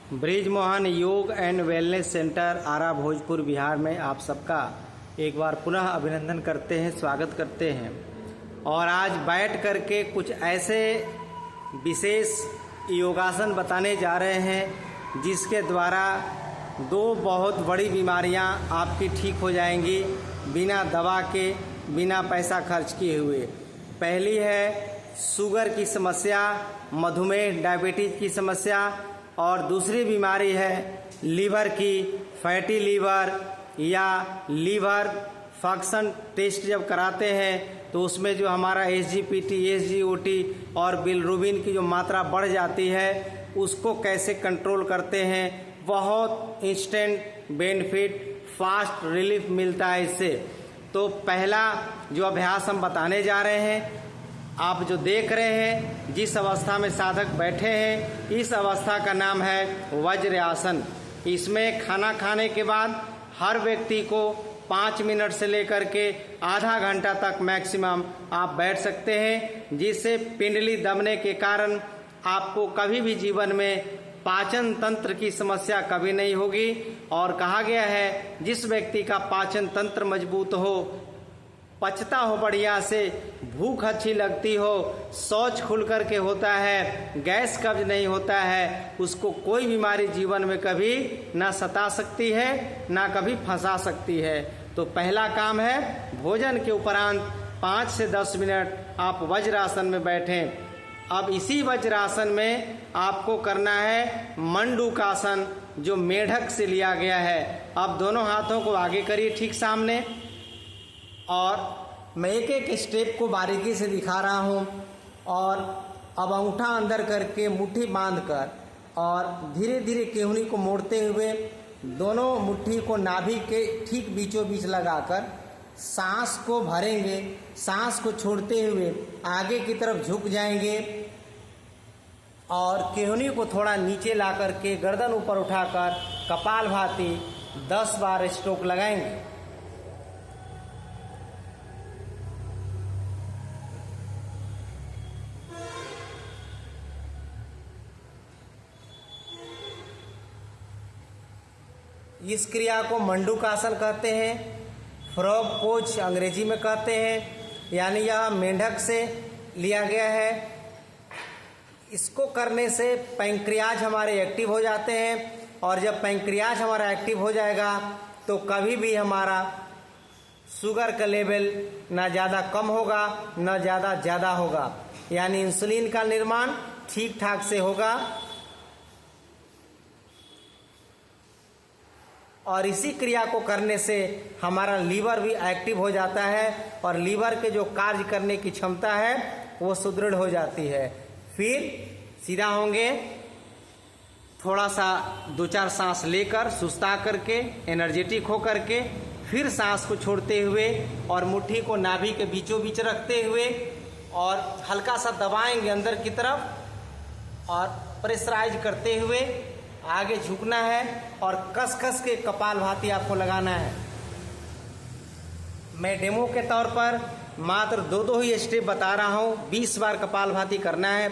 Bridge Mohan योग and wellness centre आरा भोजपुर बिहार में आप सबका एक बार पुनः अभिनंदन करते हैं, स्वागत करते हैं। और आज बैठ करके कुछ ऐसे विशेष योगासन बताने जा रहे हैं जिसके द्वारा दो बहुत बड़ी बीमारियां आपकी ठीक हो जाएंगी बिना दवा के, बिना पैसा खर्च किए हुए। पहली है शुगर की समस्या, मधुमेह डायबिटीज की समस्या, और दूसरी बीमारी है लीवर की, फैटी लीवर या लीवर फंक्शन टेस्ट जब कराते हैं तो उसमें जो हमारा SGPT, SGOT और बिलिरुबिन की जो मात्रा बढ़ जाती है उसको कैसे कंट्रोल करते हैं। बहुत इंस्टेंट बेनिफिट, फास्ट रिलीफ मिलता है इससे। तो पहला जो अभ्यास हम बताने जा रहे हैं, आप जो देख रहे हैं जिस अवस्था में साधक बैठे हैं, इस अवस्था का नाम है वज्र आसन। इसमें खाना खाने के बाद हर व्यक्ति को 5 मिनट से लेकर के आधा घंटा तक मैक्सिमम आप बैठ सकते हैं, जिससे पिंडली दबने के कारण आपको कभी भी जीवन में पाचन तंत्र की समस्या कभी नहीं होगी। और कहा गया है जिस व्यक्ति का पाचन तंत्र मजबूत हो, पचता हो बढ़िया से, भूख अच्छी लगती हो, शौच खुल करके होता है, गैस कब्ज नहीं होता है, उसको कोई बीमारी जीवन में कभी ना सता सकती है ना कभी फंसा सकती है। तो पहला काम है भोजन के उपरांत 5 से 10 मिनट आप वज्रासन में बैठें। अब इसी वज्रासन में आपको करना है मंडूकासन, जो मेढक से लिया गया है। अब दोनों हाथों को आगे करिए ठीक सामने, और मैं एक एक स्टेप को बारीकी से दिखा रहा हूँ। और अब अंगूठा अंदर करके मुट्ठी बांधकर और धीरे धीरे केहूनी को मोड़ते हुए दोनों मुट्ठी को नाभि के ठीक बीचों बीच लगाकर सांस को भरेंगे। सांस को छोड़ते हुए आगे की तरफ झुक जाएंगे और केहूनी को थोड़ा नीचे ला करके गर्दन ऊपर उठाकर कपालभाति 10 बार स्ट्रोक लगाएंगे। इस क्रिया को मंडूकासन कहते हैं, फ्रॉग पोज अंग्रेजी में कहते हैं, यानी यह मेंढक से लिया गया है। इसको करने से पैंक्रियाज हमारे एक्टिव हो जाते हैं, और जब पैंक्रियाज हमारा एक्टिव हो जाएगा तो कभी भी हमारा शुगर का लेवल ना ज़्यादा कम होगा ना ज़्यादा होगा, यानी इंसुलिन का निर्माण ठीक ठाक से होगा। और इसी क्रिया को करने से हमारा लीवर भी एक्टिव हो जाता है और लीवर के जो कार्य करने की क्षमता है वो सुदृढ़ हो जाती है। फिर सीधा होंगे, थोड़ा सा 2-4 सांस लेकर सुस्ता करके एनर्जेटिक हो करके फिर सांस को छोड़ते हुए और मुट्ठी को नाभि के बीचों बीच रखते हुए और हल्का सा दबाएंगे अंदर की तरफ और प्रेशराइज करते हुए आगे झुकना है और कस के कपालभाति आपको लगाना है। मैं डेमो के तौर पर मात्र 2 ही स्टेप बता रहा हूँ। 20 बार कपालभाति करना है।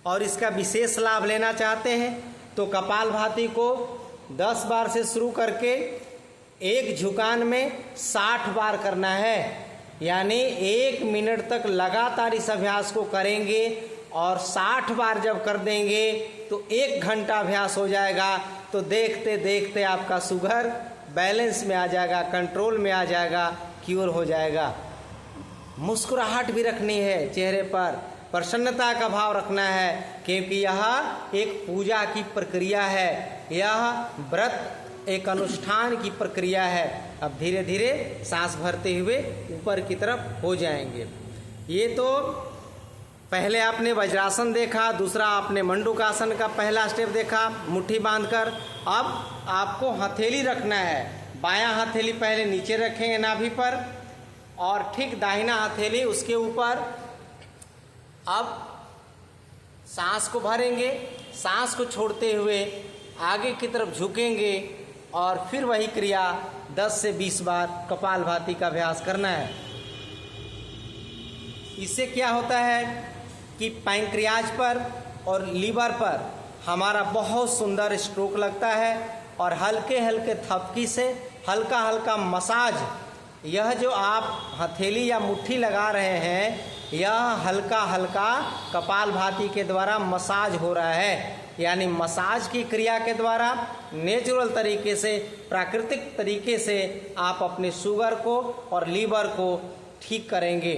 और इसका विशेष लाभ लेना चाहते हैं तो कपालभाति को 10 बार से शुरू करके एक झुकान में 60 बार करना है, यानी 1 मिनट तक लगातार इस अभ्यास को करेंगे। और 60 बार जब कर देंगे तो 1 घंटा अभ्यास हो जाएगा। तो देखते देखते आपका शुगर बैलेंस में आ जाएगा, कंट्रोल में आ जाएगा, क्योर हो जाएगा। मुस्कुराहट भी रखनी है चेहरे पर, प्रसन्नता का भाव रखना है, क्योंकि यह एक पूजा की प्रक्रिया है, यह व्रत एक अनुष्ठान की प्रक्रिया है। अब धीरे धीरे सांस भरते हुए ऊपर की तरफ हो जाएंगे। ये तो पहले आपने वज्रासन देखा, दूसरा आपने मंडूकासन का पहला स्टेप देखा मुट्ठी बांधकर। अब आपको हथेली रखना है। बायां हथेली पहले नीचे रखेंगे नाभि पर और ठीक दाहिना हथेली उसके ऊपर। अब सांस को भरेंगे, सांस को छोड़ते हुए आगे की तरफ झुकेंगे और फिर वही क्रिया 10 से 20 बार कपालभाति का अभ्यास करना है। इससे क्या होता है कि पैंक्रियाज पर और लीवर पर हमारा बहुत सुंदर स्ट्रोक लगता है और हल्के हल्के थपकी से हल्का हल्का मसाज, यह जो आप हथेली या मुट्ठी लगा रहे हैं, यह हल्का हल्का कपालभाति के द्वारा मसाज हो रहा है। यानी मसाज की क्रिया के द्वारा नेचुरल तरीके से, प्राकृतिक तरीके से आप अपने शुगर को और लीवर को ठीक करेंगे।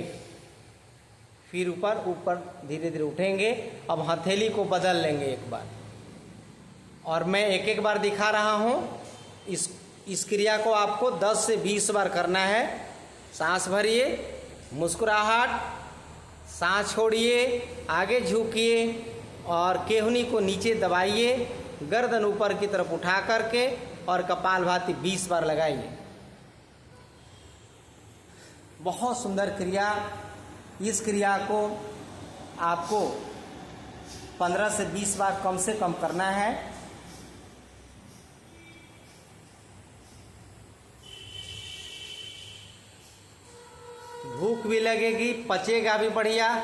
फिर ऊपर ऊपर धीरे धीरे उठेंगे। अब हथेली को बदल लेंगे एक बार, और मैं एक एक बार दिखा रहा हूँ। इस क्रिया को आपको 10 से 20 बार करना है। सांस भरिए, मुस्कुराहट, सांस छोड़िए, आगे झुकिए और केहनी को नीचे दबाइए, गर्दन ऊपर की तरफ उठा करके और कपालभाति 20 बार लगाइए। बहुत सुंदर क्रिया। इस क्रिया को आपको 15 से 20 बार कम से कम करना है। भूख भी लगेगी, पचेगा भी बढ़िया,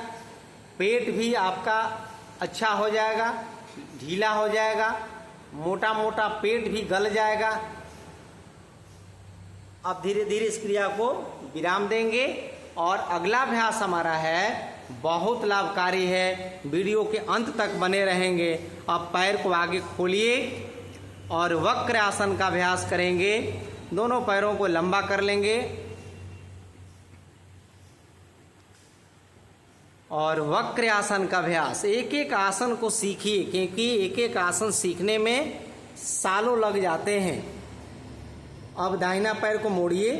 पेट भी आपका अच्छा हो जाएगा, ढीला हो जाएगा, मोटा मोटा पेट भी गल जाएगा। अब धीरे धीरे इस क्रिया को विराम देंगे और अगला अभ्यास हमारा है, बहुत लाभकारी है। वीडियो के अंत तक बने रहेंगे। अब पैर को आगे खोलिए और वक्र आसन का अभ्यास करेंगे। दोनों पैरों को लंबा कर लेंगे और वक्र आसन का अभ्यास। एक एक आसन को सीखिए, क्योंकि एक एक आसन सीखने में सालों लग जाते हैं। अब दाहिना पैर को मोड़िए।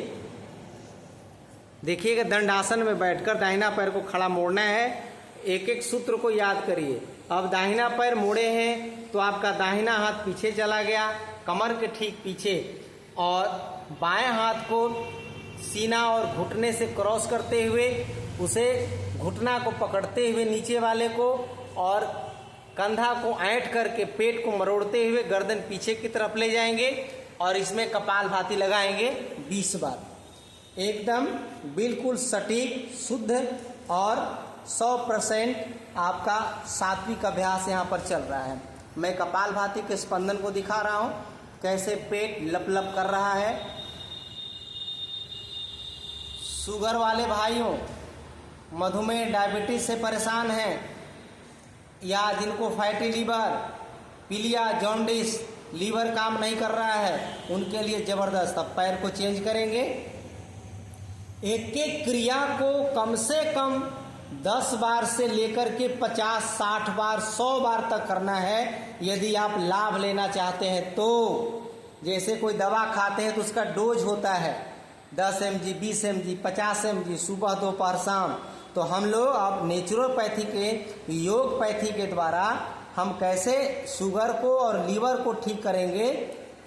देखिएगा, दंडासन में बैठकर दाहिना पैर को खड़ा मोड़ना है। एक एक सूत्र को याद करिए। अब दाहिना पैर मोड़े हैं तो आपका दाहिना हाथ पीछे चला गया, कमर के ठीक पीछे, और बाएं हाथ को सीना और घुटने से क्रॉस करते हुए, उसे घुटना को पकड़ते हुए नीचे वाले को, और कंधा को ऐंठ करके पेट को मरोड़ते हुए गर्दन पीछे की तरफ ले जाएंगे और इसमें कपालभाति लगाएंगे 20 बार। एकदम बिल्कुल सटीक, शुद्ध और 100% आपका सात्विक अभ्यास यहाँ पर चल रहा है। मैं कपालभाति के स्पंदन को दिखा रहा हूँ, कैसे पेट लप लप कर रहा है। शुगर वाले भाइयों, मधुमेह डायबिटीज से परेशान हैं, या जिनको फैटी लीवर, पीलिया, जॉन्डिस, लीवर काम नहीं कर रहा है, उनके लिए जबरदस्त। अब पैर को चेंज करेंगे। एक एक क्रिया को कम से कम 10 बार से लेकर के 50, 60 बार, 100 बार तक करना है, यदि आप लाभ लेना चाहते हैं तो। जैसे कोई दवा खाते हैं तो उसका डोज होता है 10 mg, 20 mg, 50 mg, सुबह दोपहर शाम। तो हम लोग अब नेचुरोपैथी के, योगपैथी के द्वारा हम कैसे शुगर को और लीवर को ठीक करेंगे।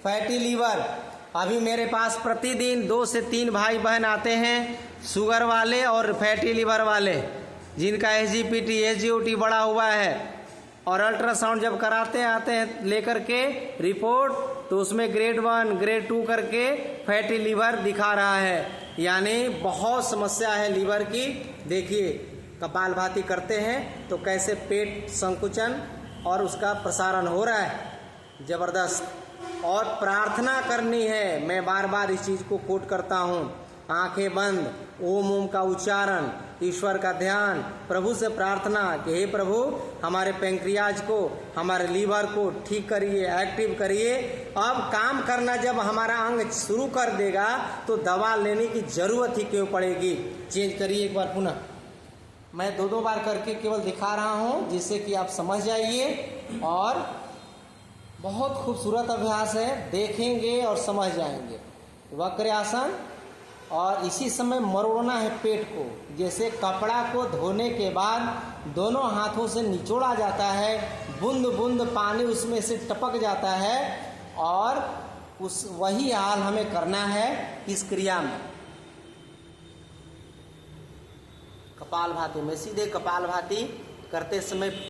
फैटी लीवर, अभी मेरे पास प्रतिदिन 2 से 3 भाई बहन आते हैं, शुगर वाले और फैटी लीवर वाले, जिनका SGPT, SGOT बढ़ा हुआ है, और अल्ट्रासाउंड जब कराते आते हैं लेकर के रिपोर्ट, तो उसमें ग्रेड 1, ग्रेड 2 करके फैटी लीवर दिखा रहा है। यानी बहुत समस्या है लीवर की। देखिए, कपालभाति करते हैं तो कैसे पेट संकुचन और उसका प्रसारण हो रहा है, जबरदस्त। और प्रार्थना करनी है, मैं बार बार इस चीज़ को कोट करता हूँ। आंखें बंद, ओम का उच्चारण, ईश्वर का ध्यान, प्रभु से प्रार्थना कि हे प्रभु, हमारे पैंक्रियाज को, हमारे लीवर को ठीक करिए, एक्टिव करिए। अब काम करना जब हमारा अंग शुरू कर देगा तो दवा लेने की जरूरत ही क्यों पड़ेगी। चेंज करिए एक बार पुनः। मैं 2-2 बार करके केवल दिखा रहा हूँ, जिससे कि आप समझ जाइए। और बहुत खूबसूरत अभ्यास है, देखेंगे और समझ जाएंगे। वक्र आसन, और इसी समय मरोड़ना है पेट को। जैसे कपड़ा को धोने के बाद दोनों हाथों से निचोड़ा जाता है, बूंद बूंद पानी उसमें से टपक जाता है, और वही हाल हमें करना है इस क्रिया में। कपालभाति में सीधे कपालभाति करते समय